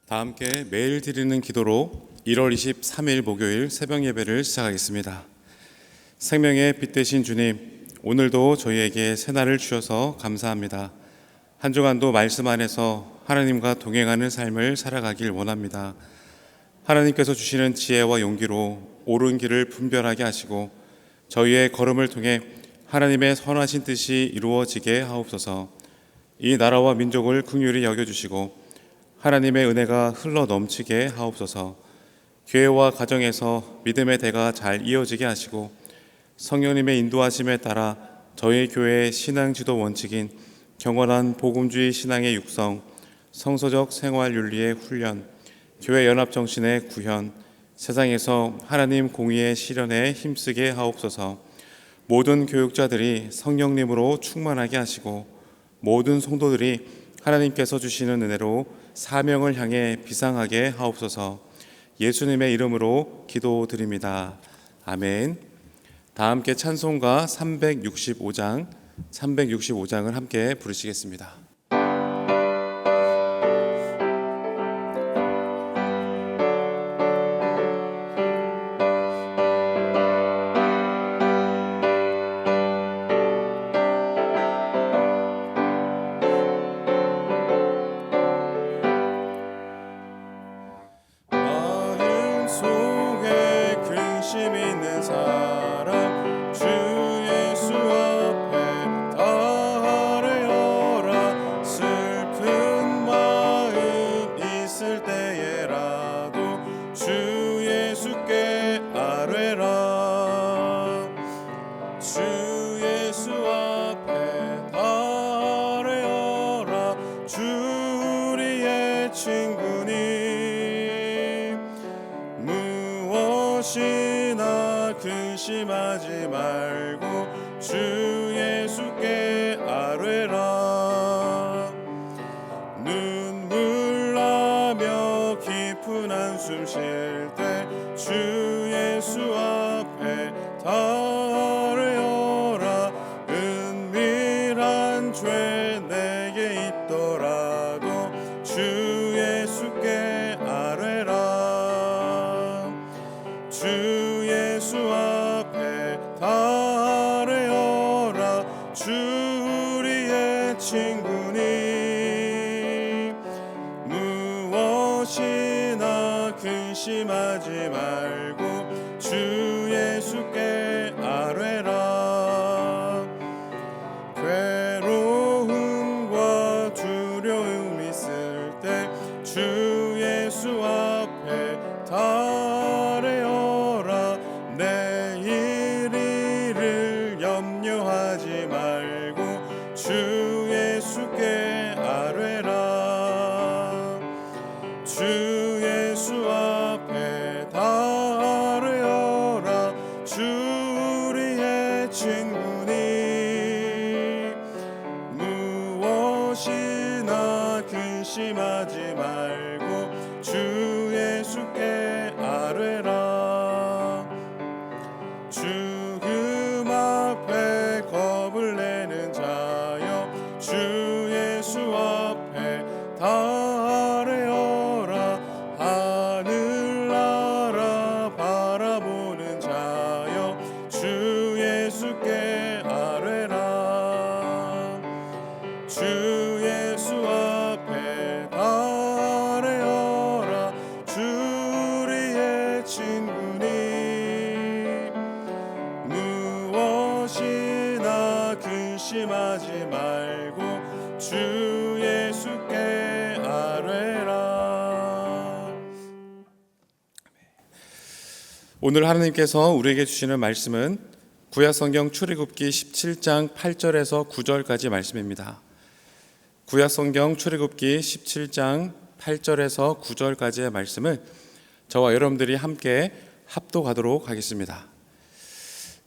다 함께 매일 드리는 기도로 1월 23일 목요일 새벽 예배를 시작하겠습니다. 생명의 빛 되신 주님, 오늘도 저희에게 새날을 주셔서 감사합니다. 한 주간도 말씀 안에서 하나님과 동행하는 삶을 살아가길 원합니다. 하나님께서 주시는 지혜와 용기로 옳은 길을 분별하게 하시고 저희의 걸음을 통해 하나님의 선하신 뜻이 이루어지게 하옵소서. 이 나라와 민족을 긍휼히 여겨주시고 하나님의 은혜가 흘러 넘치게 하옵소서. 교회와 가정에서 믿음의 대가 잘 이어지게 하시고 성령님의 인도하심에 따라 저희 교회의 신앙 지도 원칙인 경건한 복음주의 신앙의 육성, 성서적 생활 윤리의 훈련, 교회 연합 정신의 구현, 세상에서 하나님 공의의 실현에 힘쓰게 하옵소서. 모든 교육자들이 성령님으로 충만하게 하시고 모든 성도들이 하나님께서 주시는 은혜로 사명을 향해 비상하게 하옵소서. 예수님의 이름으로 기도드립니다. 아멘. 다 함께 찬송가 365장을 함께 부르시겠습니다. 무엇이나 근심하지 말고 주 예수께 아뢰라. 눈물 나며 깊은 한숨 쉴 때 주 예수 앞에 아뢰어라. 은밀한 죄 내게 있더라도 주 예수께 아뢰라. 주 예수 앞에 아뢰어라. 주 우리의 친구니 무엇이나 근심하지 말고 주 예수께 아뢰라. 괴로움과 두려움 있을 때 주 예수 앞에 아뢰어라. 내일 일을 염려하지 말고 주 예수께 아뢰라. 주 예수 앞에 아뢰어라. 주 우리의 친구니 무엇이나 근심하지 말고 주 예수께 아뢰라. 죽음 앞에 겁을 내는 자여 주 예수 앞에 아뢰어라. 하늘나라 바라보는 자여 주 예수께 아뢰라. 주 예수 앞에 아뢰어라. 주 우리의 친구니 무엇이나 근심하지 말고 주 예수께 아뢰라. 오늘 하나님께서 우리에게 주시는 말씀은 구약성경 출애굽기 17장 8절에서 9절까지 말씀입니다. 구약성경 출애굽기 17장 8절에서 9절까지의 말씀을 저와 여러분들이 함께 합독하도록 하겠습니다.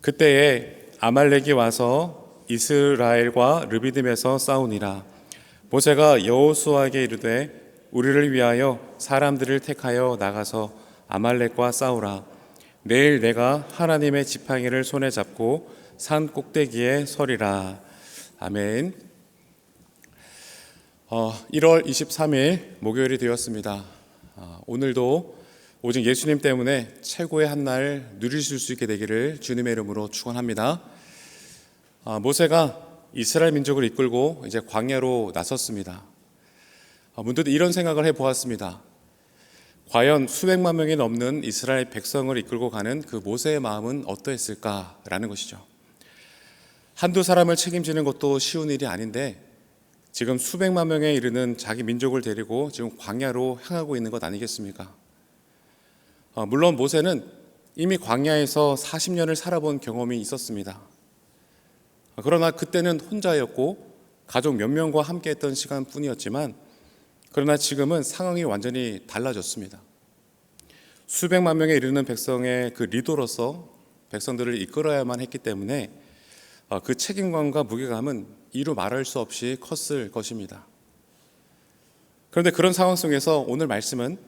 그때에 아말렉이 와서 이스라엘과 르비딤에서 싸우니라. 모세가 여호수아에게 이르되 우리를 위하여 사람들을 택하여 나가서 아말렉과 싸우라. 내일 내가 하나님의 지팡이를 손에 잡고 산 꼭대기에 서리라. 아멘. 1월 23일 목요일이 되었습니다. 오늘도 오직 예수님 때문에 최고의 한 날 누리실 수 있게 되기를 주님의 이름으로 축원합니다. 모세가 이스라엘 민족을 이끌고 이제 광야로 나섰습니다. 문득 이런 생각을 해보았습니다. 과연 수백만 명이 넘는 이스라엘 백성을 이끌고 가는 그 모세의 마음은 어떠했을까라는 것이죠. 한두 사람을 책임지는 것도 쉬운 일이 아닌데 지금 수백만 명에 이르는 자기 민족을 데리고 지금 광야로 향하고 있는 것 아니겠습니까? 물론 모세는 이미 광야에서 40년을 살아본 경험이 있었습니다. 그러나 그때는 혼자였고 가족 몇 명과 함께 했던 시간뿐이었지만 그러나 지금은 상황이 완전히 달라졌습니다. 수백만 명에 이르는 백성의 그 리더로서 백성들을 이끌어야만 했기 때문에 그 책임감과 무게감은 이루 말할 수 없이 컸을 것입니다. 그런데 그런 상황 속에서 오늘 말씀은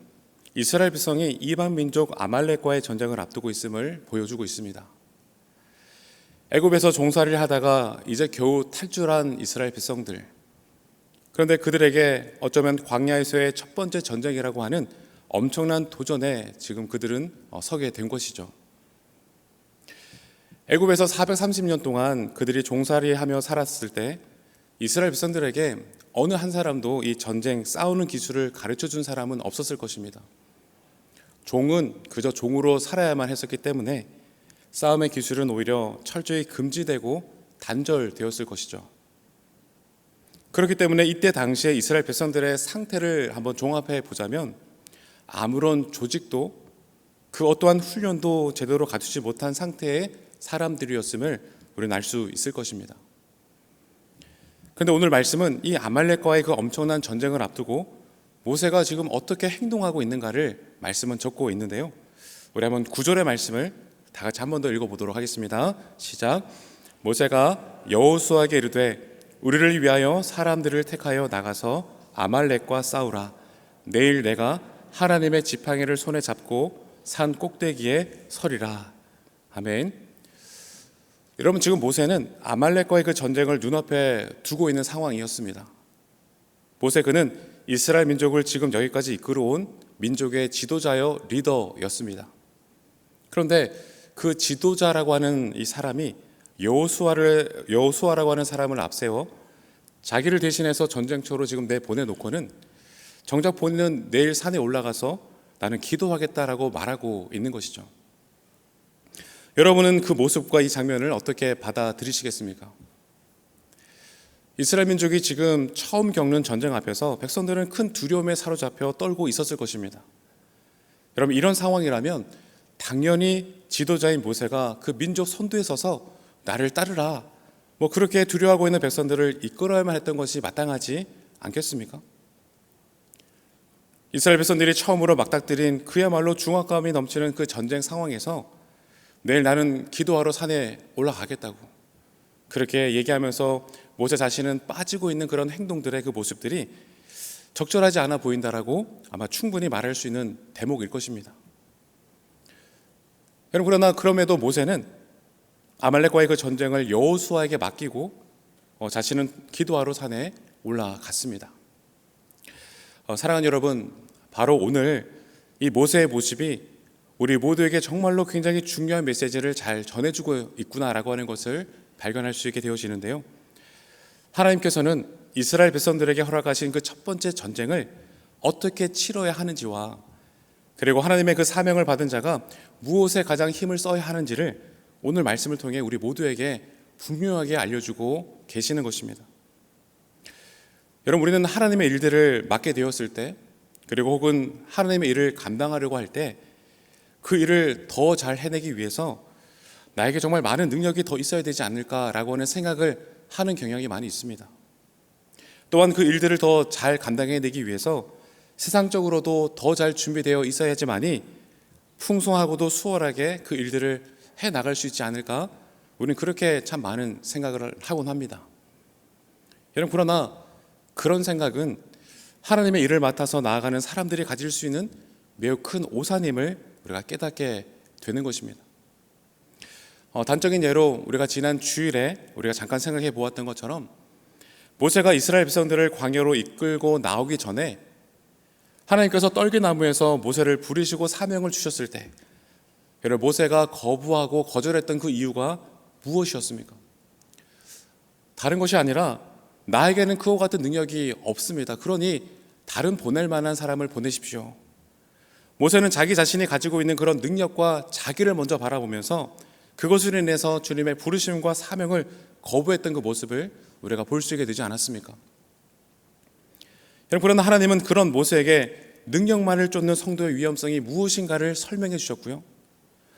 이스라엘 백성이 이방 민족 아말렉과의 전쟁을 앞두고 있음을 보여주고 있습니다. 애굽에서 종살이를 하다가 이제 겨우 탈출한 이스라엘 백성들, 그런데 그들에게 어쩌면 광야에서의 첫 번째 전쟁이라고 하는 엄청난 도전에 지금 그들은 서게 된 것이죠. 애굽에서 430년 동안 그들이 종살이하며 살았을 때 이스라엘 백성들에게 어느 한 사람도 이 전쟁, 싸우는 기술을 가르쳐준 사람은 없었을 것입니다. 종은 그저 종으로 살아야만 했었기 때문에 싸움의 기술은 오히려 철저히 금지되고 단절되었을 것이죠. 그렇기 때문에 이때 당시에 이스라엘 백성들의 상태를 한번 종합해 보자면 아무런 조직도 그 어떠한 훈련도 제대로 갖추지 못한 상태의 사람들이었음을 우리는 알 수 있을 것입니다. 그런데 오늘 말씀은 이 아말렉과의 그 엄청난 전쟁을 앞두고 모세가 지금 어떻게 행동하고 있는가를 말씀은 적고 있는데요. 우리 한번 9절의 말씀을 다 같이 한 번 더 읽어보도록 하겠습니다. 시작. 모세가 여호수아에게 이르되 우리를 위하여 사람들을 택하여 나가서 아말렉과 싸우라. 내일 내가 하나님의 지팡이를 손에 잡고 산 꼭대기에 서리라. 아멘. 여러분, 지금 모세는 아말렉과의 그 전쟁을 눈앞에 두고 있는 상황이었습니다. 모세 그는 이스라엘 민족을 지금 여기까지 이끌어온 민족의 지도자여 리더였습니다. 그런데 그 지도자라고 하는 이 사람이 여호수아라고 하는 사람을 앞세워 자기를 대신해서 전쟁터로 지금 내보내놓고는 정작 본인은 내일 산에 올라가서 나는 기도하겠다라고 말하고 있는 것이죠. 여러분은 그 모습과 이 장면을 어떻게 받아들이시겠습니까? 이스라엘 민족이 지금 처음 겪는 전쟁 앞에서 백성들은 큰 두려움에 사로잡혀 떨고 있었을 것입니다. 여러분, 이런 상황이라면 당연히 지도자인 모세가 그 민족 선두에 서서 나를 따르라, 그렇게 두려워하고 있는 백성들을 이끌어야만 했던 것이 마땅하지 않겠습니까? 이스라엘 백성들이 처음으로 맞닥뜨린 그야말로 중압감이 넘치는 그 전쟁 상황에서 내일 나는 기도하러 산에 올라가겠다고 그렇게 얘기하면서 모세 자신은 빠지고 있는 그런 행동들의 그 모습들이 적절하지 않아 보인다라고 아마 충분히 말할 수 있는 대목일 것입니다. 여러분, 그러나 그럼에도 모세는 아말렉과의 그 전쟁을 여호수아에게 맡기고 자신은 기도하러 산에 올라갔습니다. 사랑하는 여러분, 바로 오늘 이 모세의 모습이 우리 모두에게 정말로 굉장히 중요한 메시지를 잘 전해주고 있구나라고 하는 것을 발견할 수 있게 되어지는데요. 하나님께서는 이스라엘 백성들에게 허락하신 그 첫 번째 전쟁을 어떻게 치러야 하는지와 그리고 하나님의 그 사명을 받은 자가 무엇에 가장 힘을 써야 하는지를 오늘 말씀을 통해 우리 모두에게 분명하게 알려주고 계시는 것입니다. 여러분, 우리는 하나님의 일들을 맡게 되었을 때 그리고 혹은 하나님의 일을 감당하려고 할 때 그 일을 더 잘 해내기 위해서 나에게 정말 많은 능력이 더 있어야 되지 않을까라고 하는 생각을 하는 경향이 많이 있습니다. 또한 그 일들을 더 잘 감당해내기 위해서 세상적으로도 더 잘 준비되어 있어야지만이 풍성하고도 수월하게 그 일들을 해나갈 수 있지 않을까, 우리는 그렇게 참 많은 생각을 하곤 합니다. 여러분, 그러나 그런 생각은 하나님의 일을 맡아서 나아가는 사람들이 가질 수 있는 매우 큰 오산임을 우리가 깨닫게 되는 것입니다. 단적인 예로 우리가 지난 주일에 우리가 잠깐 생각해 보았던 것처럼 모세가 이스라엘 백성들을 광야로 이끌고 나오기 전에 하나님께서 떨기나무에서 모세를 부르시고 사명을 주셨을 때 여러분, 모세가 거부하고 거절했던 그 이유가 무엇이었습니까? 다른 것이 아니라 나에게는 그와 같은 능력이 없습니다. 그러니 다른 보낼 만한 사람을 보내십시오. 모세는 자기 자신이 가지고 있는 그런 능력과 자기를 먼저 바라보면서 그것으로 인해서 주님의 부르심과 사명을 거부했던 그 모습을 우리가 볼 수 있게 되지 않았습니까? 여러분, 그러나 하나님은 그런 모세에게 능력만을 쫓는 성도의 위험성이 무엇인가를 설명해 주셨고요,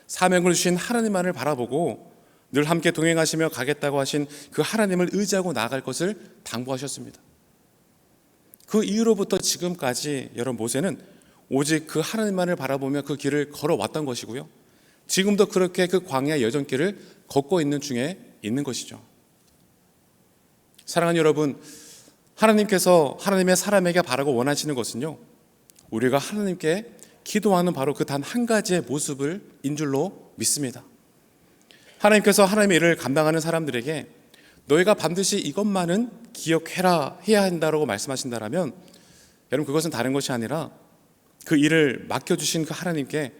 사명을 주신 하나님만을 바라보고 늘 함께 동행하시며 가겠다고 하신 그 하나님을 의지하고 나아갈 것을 당부하셨습니다. 그 이후로부터 지금까지 여러분, 모세는 오직 그 하나님만을 바라보며 그 길을 걸어왔던 것이고요, 지금도 그렇게 그 광야 여정길을 걷고 있는 중에 있는 것이죠. 사랑하는 여러분, 하나님께서 하나님의 사람에게 바라고 원하시는 것은요, 우리가 하나님께 기도하는 바로 그 단 한 가지의 모습을 인 줄로 믿습니다. 하나님께서 하나님의 일을 감당하는 사람들에게 너희가 반드시 이것만은 기억해라, 해야 한다라고 말씀하신다라면 여러분, 그것은 다른 것이 아니라 그 일을 맡겨주신 그 하나님께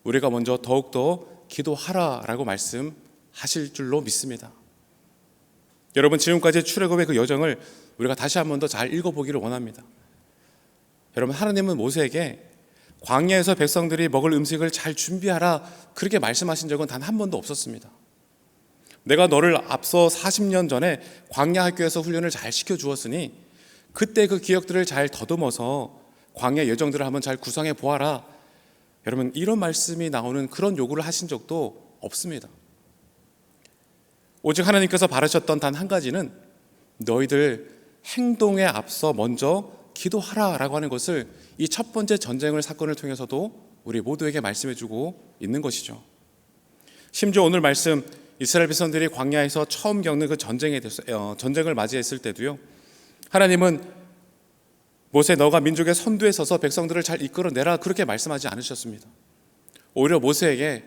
우리가 먼저 더욱더 기도하라라고 말씀하실 줄로 믿습니다. 여러분, 지금까지 출애굽의 그 여정을 우리가 다시 한 번 더 잘 읽어보기를 원합니다. 여러분, 하나님은 모세에게 광야에서 백성들이 먹을 음식을 잘 준비하라 그렇게 말씀하신 적은 단 한 번도 없었습니다. 내가 너를 앞서 40년 전에 광야 학교에서 훈련을 잘 시켜주었으니 그때 그 기억들을 잘 더듬어서 광야 여정들을 한번 잘 구성해 보아라. 여러분, 이런 말씀이 나오는 그런 요구를 하신 적도 없습니다. 오직 하나님께서 바라셨던 단 한 가지는 너희들 행동에 앞서 먼저 기도하라라고 하는 것을 이 첫 번째 전쟁을 사건을 통해서도 우리 모두에게 말씀해주고 있는 것이죠. 심지어 오늘 말씀 이스라엘 백성들이 광야에서 처음 겪는 그 전쟁을 맞이했을 때도요, 하나님은 모세 너가 민족의 선두에 서서 백성들을 잘 이끌어내라 그렇게 말씀하지 않으셨습니다. 오히려 모세에게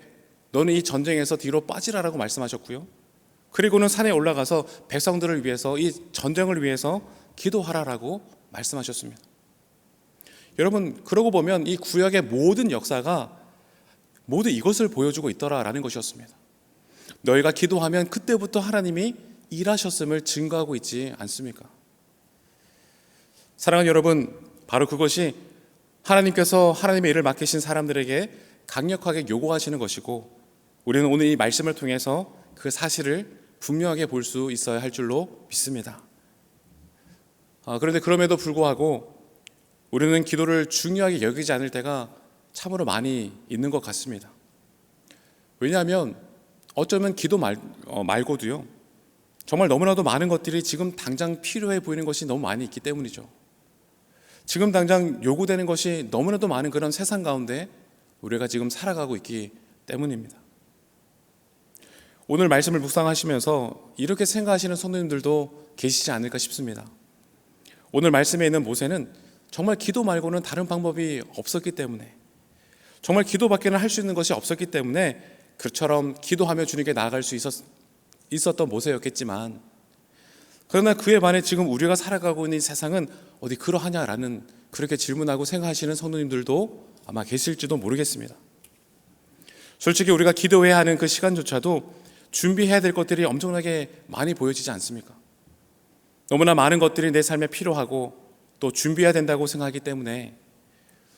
너는 이 전쟁에서 뒤로 빠지라라고 말씀하셨고요, 그리고는 산에 올라가서 백성들을 위해서 이 전쟁을 위해서 기도하라라고 말씀하셨습니다. 여러분, 그러고 보면 이 구약의 모든 역사가 모두 이것을 보여주고 있더라라는 것이었습니다. 너희가 기도하면 그때부터 하나님이 일하셨음을 증거하고 있지 않습니까? 사랑하는 여러분, 바로 그것이 하나님께서 하나님의 일을 맡기신 사람들에게 강력하게 요구하시는 것이고, 우리는 오늘 이 말씀을 통해서 그 사실을 분명하게 볼 수 있어야 할 줄로 믿습니다. 그런데 그럼에도 불구하고 우리는 기도를 중요하게 여기지 않을 때가 참으로 많이 있는 것 같습니다. 왜냐하면 어쩌면 기도 말고도요, 정말 너무나도 많은 것들이 지금 당장 필요해 보이는 것이 너무 많이 있기 때문이죠. 지금 당장 요구되는 것이 너무나도 많은 그런 세상 가운데 우리가 지금 살아가고 있기 때문입니다. 오늘 말씀을 묵상하시면서 이렇게 생각하시는 성도님들도 계시지 않을까 싶습니다. 오늘 말씀에 있는 모세는 정말 기도 말고는 다른 방법이 없었기 때문에, 정말 기도밖에는 할 수 있는 것이 없었기 때문에 그처럼 기도하며 주님께 나아갈 수 있었던 모세였겠지만, 그러나 그에 반해 지금 우리가 살아가고 있는 이 세상은 어디 그러하냐라는 그렇게 질문하고 생각하시는 성도님들도 아마 계실지도 모르겠습니다. 솔직히 우리가 기도해야 하는 그 시간조차도 준비해야 될 것들이 엄청나게 많이 보여지지 않습니까? 너무나 많은 것들이 내 삶에 필요하고 또 준비해야 된다고 생각하기 때문에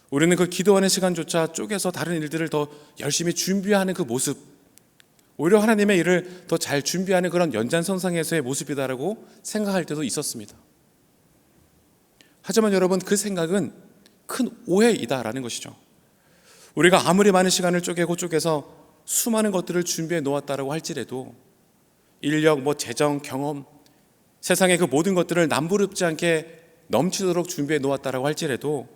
우리는 그 기도하는 시간조차 쪼개서 다른 일들을 더 열심히 준비하는 그 모습, 오히려 하나님의 일을 더 잘 준비하는 그런 연장선상에서의 모습이다라고 생각할 때도 있었습니다. 하지만 여러분, 그 생각은 큰 오해이다라는 것이죠. 우리가 아무리 많은 시간을 쪼개서 수많은 것들을 준비해 놓았다라고 할지라도 인력, 재정, 경험, 세상의 그 모든 것들을 남부럽지 않게 넘치도록 준비해 놓았다라고 할지라도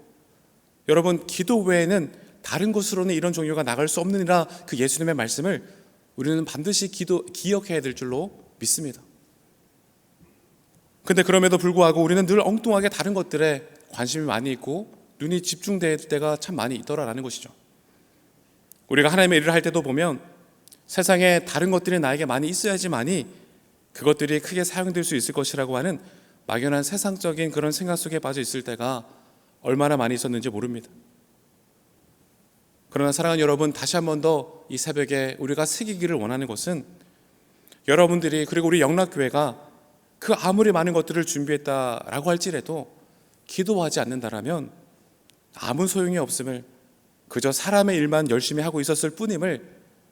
여러분, 기도 외에는 다른 곳으로는 이런 종류가 나갈 수 없느니라 그 예수님의 말씀을 우리는 반드시 기억해야 될 줄로 믿습니다. 근데 그럼에도 불구하고 우리는 늘 엉뚱하게 다른 것들에 관심이 많이 있고 눈이 집중될 때가 참 많이 있더라라는 것이죠. 우리가 하나님의 일을 할 때도 보면 세상에 다른 것들이 나에게 많이 있어야지만이 그것들이 크게 사용될 수 있을 것이라고 하는 막연한 세상적인 그런 생각 속에 빠져 있을 때가 얼마나 많이 있었는지 모릅니다. 그러나 사랑하는 여러분, 다시 한 번 더 이 새벽에 우리가 새기기를 원하는 것은 여러분들이 그리고 우리 영락교회가 그 아무리 많은 것들을 준비했다라고 할지라도 기도하지 않는다라면 아무 소용이 없음을, 그저 사람의 일만 열심히 하고 있었을 뿐임을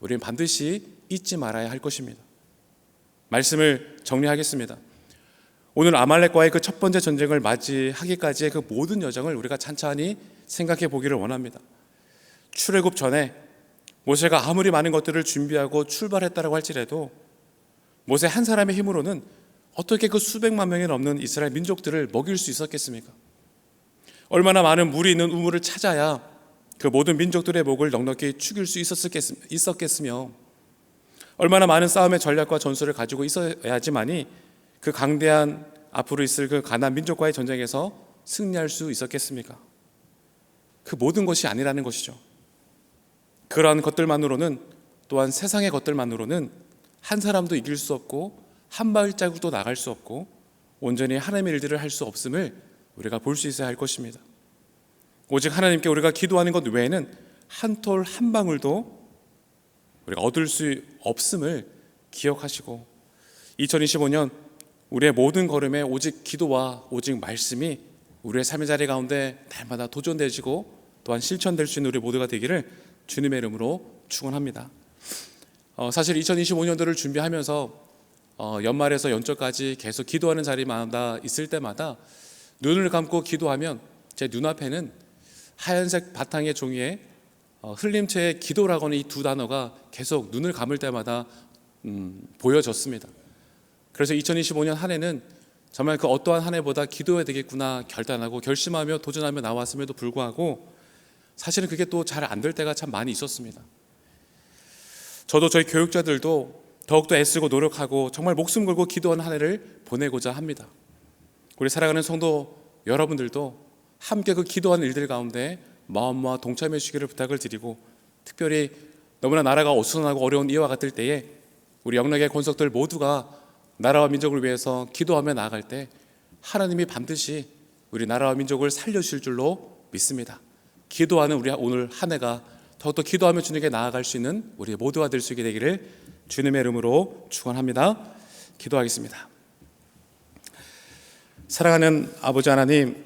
우리는 반드시 잊지 말아야 할 것입니다. 말씀을 정리하겠습니다. 오늘 아말렉과의 그 첫 번째 전쟁을 맞이하기까지의 그 모든 여정을 우리가 찬찬히 생각해 보기를 원합니다. 출애굽 전에 모세가 아무리 많은 것들을 준비하고 출발했다라고 할지라도 모세 한 사람의 힘으로는 어떻게 그 수백만 명이 넘는 이스라엘 민족들을 먹일 수 있었겠습니까? 얼마나 많은 물이 있는 우물을 찾아야 그 모든 민족들의 목을 넉넉히 죽일 수 있었겠으며, 얼마나 많은 싸움의 전략과 전술을 가지고 있어야지만이 그 강대한 앞으로 있을 그 가나안 민족과의 전쟁에서 승리할 수 있었겠습니까? 그 모든 것이 아니라는 것이죠. 그러한 것들만으로는, 또한 세상의 것들만으로는 한 사람도 이길 수 없고 한 발자국도 나갈 수 없고 온전히 하나님의 일들을 할 수 없음을 우리가 볼 수 있어야 할 것입니다. 오직 하나님께 우리가 기도하는 것 외에는 한 톨 한 방울도 우리가 얻을 수 없음을 기억하시고, 2025년 우리의 모든 걸음에 오직 기도와 오직 말씀이 우리의 삶의 자리 가운데 날마다 도전되시고 또한 실천될 수 있는 우리 모두가 되기를 주님의 이름으로 축원합니다. 사실 2025년도를 준비하면서 연말에서 연초까지 계속 기도하는 자리마다 있을 때마다 눈을 감고 기도하면 제 눈앞에는 하얀색 바탕의 종이에 흘림체의 기도라고는 이 두 단어가 계속 눈을 감을 때마다 보여졌습니다. 그래서 2025년 한 해는 정말 그 어떠한 한 해보다 기도해야 되겠구나 결단하고 결심하며 도전하며 나왔음에도 불구하고 사실은 그게 또 잘 안 될 때가 참 많이 있었습니다. 저도 저희 교육자들도 더욱더 애쓰고 노력하고 정말 목숨 걸고 기도하는 한 해를 보내고자 합니다. 우리 사랑하는 성도 여러분들도 함께 그 기도하는 일들 가운데 마음과 동참해 주시기를 부탁을 드리고, 특별히 너무나 나라가 어수선하고 어려운 이와 같을 때에 우리 영락의 권속들 모두가 나라와 민족을 위해서 기도하며 나아갈 때 하나님이 반드시 우리 나라와 민족을 살려주실 줄로 믿습니다. 기도하는 우리 오늘 한 해가 더욱더 기도하며 주님께 나아갈 수 있는 우리 모두가 될 수 있게 되기를 주님의 이름으로 축원합니다. 기도하겠습니다. 사랑하는 아버지 하나님,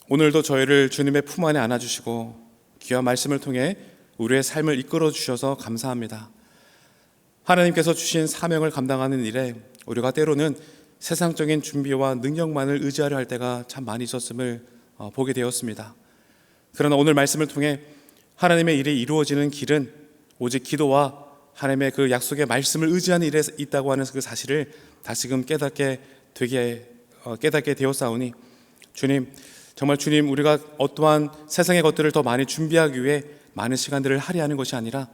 오늘도 저희를 주님의 품 안에 안아주시고 귀한 말씀을 통해 우리의 삶을 이끌어 주셔서 감사합니다. 하나님께서 주신 사명을 감당하는 일에 우리가 때로는 세상적인 준비와 능력만을 의지하려 할 때가 참 많이 있었음을 보게 되었습니다. 그러나 오늘 말씀을 통해 하나님의 일이 이루어지는 길은 오직 기도와 하나님의 그 약속의 말씀을 의지하는 일에 있다고 하는 그 사실을 다시금 깨닫게 되었사오니, 주님, 정말 주님, 우리가 어떠한 세상의 것들을 더 많이 준비하기 위해 많은 시간들을 할애하는 것이 아니라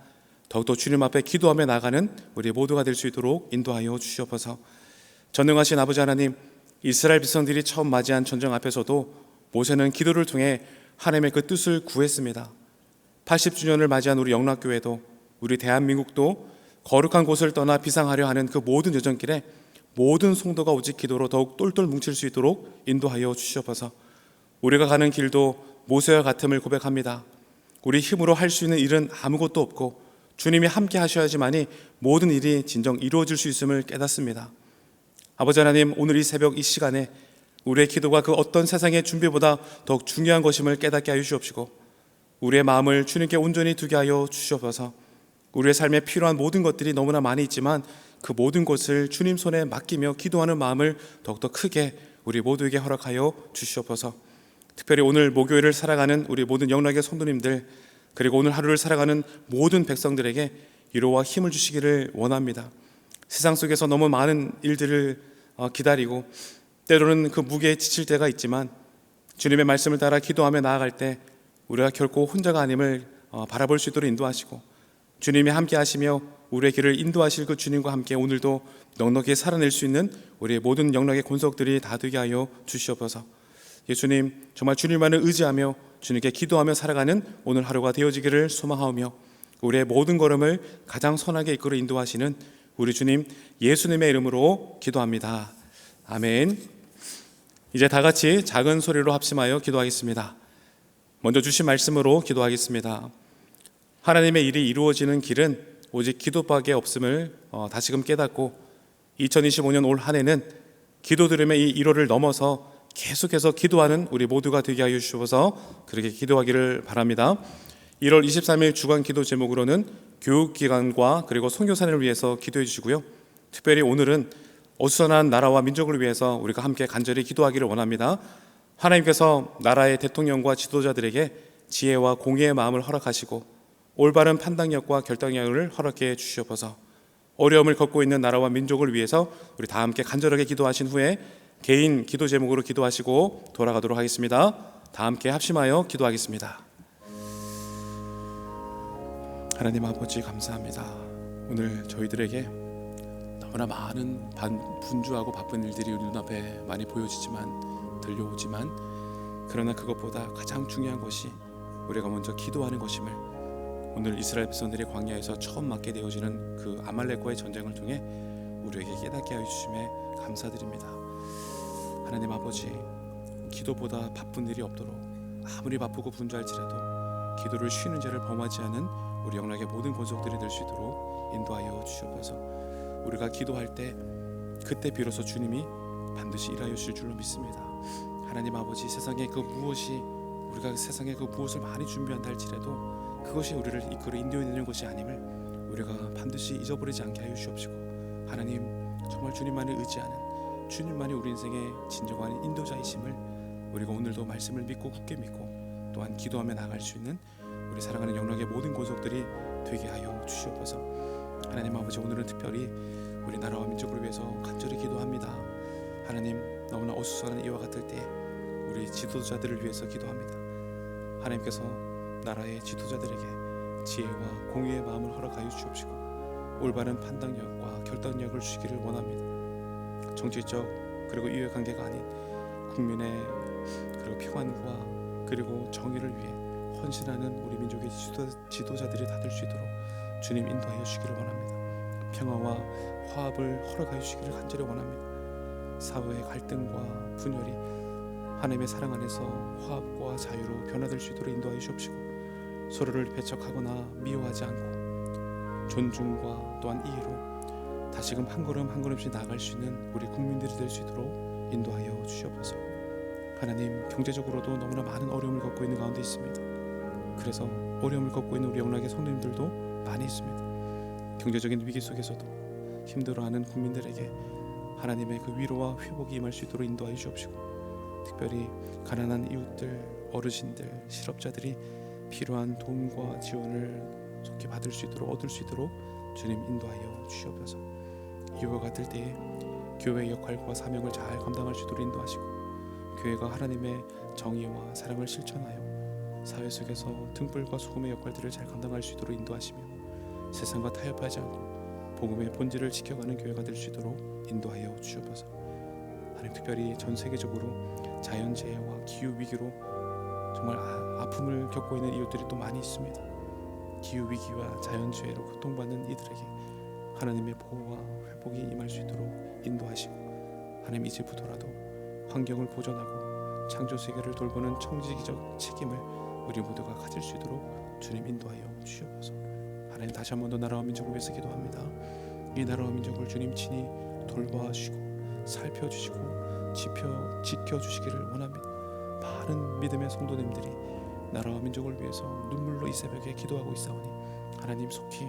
더욱더 주님 앞에 기도하며 나가는 우리 모두가 될 수 있도록 인도하여 주시옵소서. 전능하신 아버지 하나님, 이스라엘 백성들이 처음 맞이한 전쟁 앞에서도 모세는 기도를 통해 하나님의 그 뜻을 구했습니다. 80주년을 맞이한 우리 영락교회도, 우리 대한민국도 거룩한 곳을 떠나 비상하려 하는 그 모든 여정길에 모든 성도가 오직 기도로 더욱 똘똘 뭉칠 수 있도록 인도하여 주시옵소서. 우리가 가는 길도 모세와 같음을 고백합니다. 우리 힘으로 할 수 있는 일은 아무것도 없고 주님이 함께 하셔야지만이 모든 일이 진정 이루어질 수 있음을 깨닫습니다. 아버지 하나님, 오늘 이 새벽 이 시간에 우리의 기도가 그 어떤 세상의 준비보다 더욱 중요한 것임을 깨닫게 하여 주옵시고, 우리의 마음을 주님께 온전히 두게 하여 주시옵소서. 우리의 삶에 필요한 모든 것들이 너무나 많이 있지만 그 모든 것을 주님 손에 맡기며 기도하는 마음을 더욱더 크게 우리 모두에게 허락하여 주시옵소서. 특별히 오늘 목요일을 살아가는 우리 모든 영락의 성도님들, 그리고 오늘 하루를 살아가는 모든 백성들에게 위로와 힘을 주시기를 원합니다. 세상 속에서 너무 많은 일들을 기다리고 때로는 그 무게에 지칠 때가 있지만 주님의 말씀을 따라 기도하며 나아갈 때 우리가 결코 혼자가 아님을 바라볼 수 있도록 인도하시고, 주님이 함께 하시며 우리의 길을 인도하실 그 주님과 함께 오늘도 넉넉히 살아낼 수 있는 우리의 모든 영락의 권속들이 다 되게 하여 주시옵소서. 예수님, 정말 주님만을 의지하며 주님께 기도하며 살아가는 오늘 하루가 되어지기를 소망하오며, 우리의 모든 걸음을 가장 선하게 이끌어 인도하시는 우리 주님 예수님의 이름으로 기도합니다. 아멘. 이제 다 같이 작은 소리로 합심하여 기도하겠습니다. 먼저 주신 말씀으로 기도하겠습니다. 하나님의 일이 이루어지는 길은 오직 기도밖에 없음을 다시금 깨닫고 2025년 올 한 해는 기도 들음의 이 1월을 넘어서 계속해서 기도하는 우리 모두가 되게 하여 주셔서 그렇게 기도하기를 바랍니다. 1월 23일 주간 기도 제목으로는 교육기관과 그리고 선교사를 위해서 기도해 주시고요. 특별히 오늘은 어수선한 나라와 민족을 위해서 우리가 함께 간절히 기도하기를 원합니다. 하나님께서 나라의 대통령과 지도자들에게 지혜와 공의의 마음을 허락하시고 올바른 판단력과 결단력을 허락해 주시옵소서. 어려움을 겪고 있는 나라와 민족을 위해서 우리 다 함께 간절하게 기도하신 후에 개인 기도 제목으로 기도하시고 돌아가도록 하겠습니다. 다 함께 합심하여 기도하겠습니다. 하나님 아버지 감사합니다. 오늘 저희들에게 너무나 많은 분주하고 바쁜 일들이 우리 눈앞에 많이 보여지지만 들려오지만 그러나 그것보다 가장 중요한 것이 우리가 먼저 기도하는 것임을 오늘 이스라엘 백성들이 광야에서 처음 맞게 되어지는 그 아말렉과의 전쟁을 통해 우리에게 깨닫게 하여 주심에 감사드립니다. 하나님 아버지, 기도보다 바쁜 일이 없도록 아무리 바쁘고 분주할지라도 기도를 쉬는 죄를 범하지 않은 우리 영락의 모든 권속들이 될 수 있도록 인도하여 주시옵소서. 우리가 기도할 때 그때 비로소 주님이 반드시 일하여 주실 줄로 믿습니다. 하나님 아버지, 세상에 그 무엇이 우리가 세상에 그 무엇을 많이 준비한다 할지라도 그것이 우리를 이끌어 인도해내는 것이 아님을 우리가 반드시 잊어버리지 않게 하여 주옵시고, 하나님 정말 주님만을 의지하는 주님만이 우리 인생의 진정한 인도자이심을 우리가 오늘도 말씀을 믿고 굳게 믿고 또한 기도하며 나갈 수 있는 우리 사랑하는 영락의 모든 권속들이 되게 하여 주시옵소서. 하나님 아버지, 오늘은 특별히 우리 나라와 민족을 위해서 간절히 기도합니다. 하나님, 너무나 어수선한 이와 같을 때 우리 지도자들을 위해서 기도합니다. 하나님께서 나라의 지도자들에게 지혜와 공의의 마음을 허락하여 주옵시고 올바른 판단력과 결단력을 주시기를 원합니다. 정치적 그리고 이해관계가 아닌 국민의 그리고 평안과 그리고 정의를 위해 헌신하는 우리 민족의 지도자들이 다 될 수 있도록 주님 인도하여 주시기를 원합니다. 평화와 화합을 허락하여 주시기를 간절히 원합니다. 사회의 갈등과 분열이 하나님의 사랑 안에서 화합과 자유로 변화될 수 있도록 인도하여 주옵시고 서로를 배척하거나 미워하지 않고 존중과 또한 이해로 다시금 한 걸음 한 걸음씩 나아갈 수 있는 우리 국민들이 될 수 있도록 인도하여 주시옵소서. 하나님, 경제적으로도 너무나 많은 어려움을 겪고 있는 가운데 있습니다. 그래서 어려움을 겪고 있는 우리 영락의 성도님들도 많이 있습니다. 경제적인 위기 속에서도 힘들어하는 국민들에게 하나님의 그 위로와 회복이 임할 수 있도록 인도하여 주옵시고 특별히 가난한 이웃들, 어르신들, 실업자들이 필요한 도움과 지원을 속히 받을 수 있도록 얻을 수 있도록 주님 인도하여 주시옵소서. 이와 같을 때에 교회의 역할과 사명을 잘 감당할 수 있도록 인도하시고 교회가 하나님의 정의와 사랑을 실천하여 사회 속에서 등불과 소금의 역할들을 잘 감당할 수 있도록 인도하시며 세상과 타협하지 않고 복음의 본질을 지켜가는 교회가 될 수 있도록 인도하여 주옵소서. 하나님, 특별히 전 세계적으로 자연재해와 기후위기로 정말 아픔을 겪고 있는 이웃들이 또 많이 있습니다. 기후위기와 자연재해로 고통받는 이들에게 하나님의 보호와 회복이 임할 수 있도록 인도하시고 하나님, 이제부터라도 환경을 보존하고 창조세계를 돌보는 청지기적 책임을 우리 모두가 가질 수 있도록 주님 인도하여 주시옵소서. 하나님, 다시 한 번 더 나라와 민족을 위해서 기도합니다. 이 나라와 민족을 주님 친히 돌봐주시고 살펴주시고 지켜주시기를 원합니다. 많은 믿음의 성도님들이 나라와 민족을 위해서 눈물로 이 새벽에 기도하고 있사오니 하나님, 속히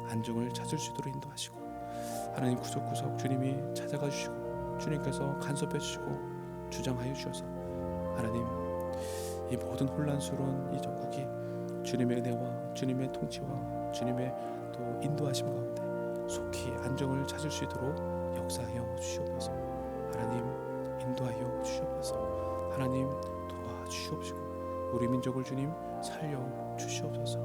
안정을 찾을 수 있도록 인도하시고 하나님, 구석구석 주님이 찾아가 주시고 주님께서 간섭해 주시고 주장하여 주셔서 하나님, 이 모든 혼란스러운 이 전국이 주님의 은혜와 주님의 통치와 주님의 또 인도하심 가운데 속히 안정을 찾을 수 있도록 역사하여 주시옵소서. 하나님, 인도하여 주시옵소서. 하나님, 도와주시옵시고 우리 민족을 주님 살려 주시옵소서.